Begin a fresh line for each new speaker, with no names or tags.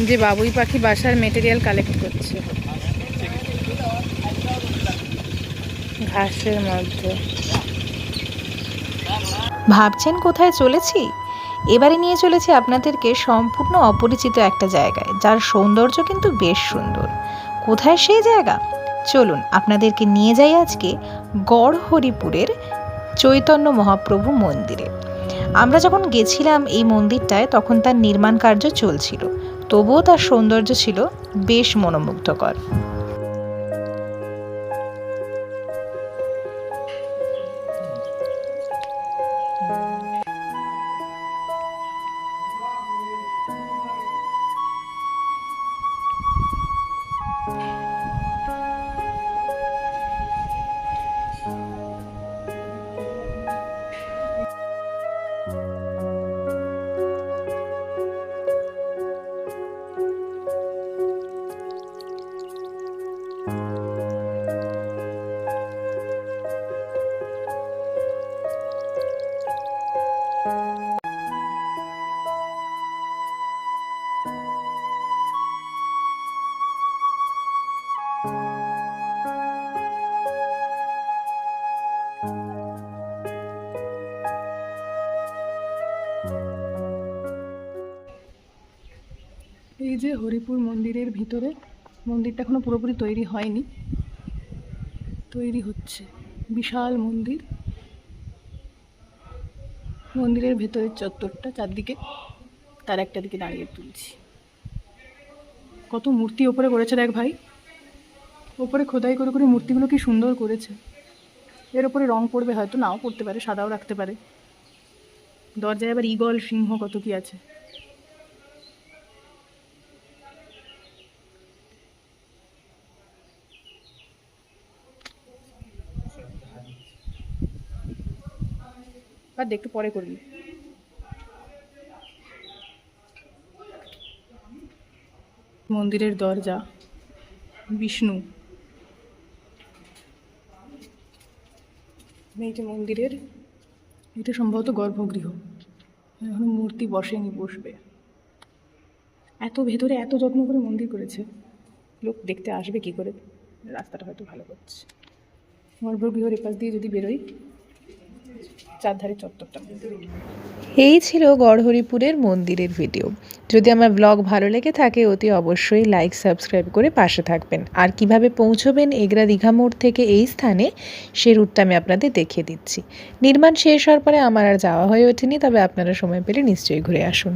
যে বাবুই পাখি বাসার মেটেরিয়াল কালেক্ট করছে ঘাসের মধ্যে।
ভাবছেন কোথায় চলেছি? এবারে নিয়ে চলেছি আপনাদেরকে সম্পূর্ণ অপরিচিত একটা জায়গায়, যার সৌন্দর্য কিন্তু বেশ সুন্দর। কোথায় সেই জায়গা? চলুন আপনাদেরকে নিয়ে যাই আজকে গড়হরিপুরের চৈতন্য মহাপ্রভু মন্দিরে। আমরা যখন গেছিলাম এই মন্দিরটায় তখন তার নির্মাণ কার্য চলছিল, তবুও তার সৌন্দর্য ছিল বেশ মনোমুগ্ধকর।
এই যে হরিপুর মন্দিরের ভিতরে, মন্দিরটা এখনো পুরোপুরি তৈরি হয়নি, তৈরি হচ্ছে। বিশাল মন্দির, মন্দিরের ভেতরের চত্বরটা চারদিকে তার একটা দিকে দাঁড়িয়ে তুলছি। কত মূর্তি ওপরে করেছে দেখ ভাই, ওপরে খোদাই করে করে মূর্তিগুলো কি সুন্দর করেছে। এর ওপরে রং পড়বে, হয়তো নাও পড়তে পারে, সাদাও রাখতে পারে। দরজায় আবার ঈগল সিংহ কত কি আছে। আর একটু পরে করবি। মন্দিরের দরজা, বিষ্ণু, এই যে মন্দিরের, এটা সম্ভবত গর্ভগৃহ, এখনো মূর্তি বসেনি, বসবে। এত ভেতরে এত যত্ন করে মন্দির করেছে, লোক দেখতে আসবে কি করে। রাস্তাটা হয়তো ভালো করছে। গর্ভগৃহর এপাশ দিয়ে যদি বেরোই, চারধারে চত্বরটা।
এই ছিল গড়হরিপুরের মন্দিরের ভিডিও। যদি আমার ব্লগ ভালো লেগে থাকে অতি অবশ্যই লাইক সাবস্ক্রাইব করে পাশে থাকবেন। আর কিভাবে পৌঁছবেন এগরা দীঘা মোড় থেকে এই স্থানে, সে রুটটা আমি আপনাদের দেখিয়ে দিচ্ছি। নির্মাণ শেষ হওয়ার পরে আমার আর যাওয়া হয়ে ওঠেনি, তবে আপনারা সময় পেলে নিশ্চয়ই ঘুরে আসুন।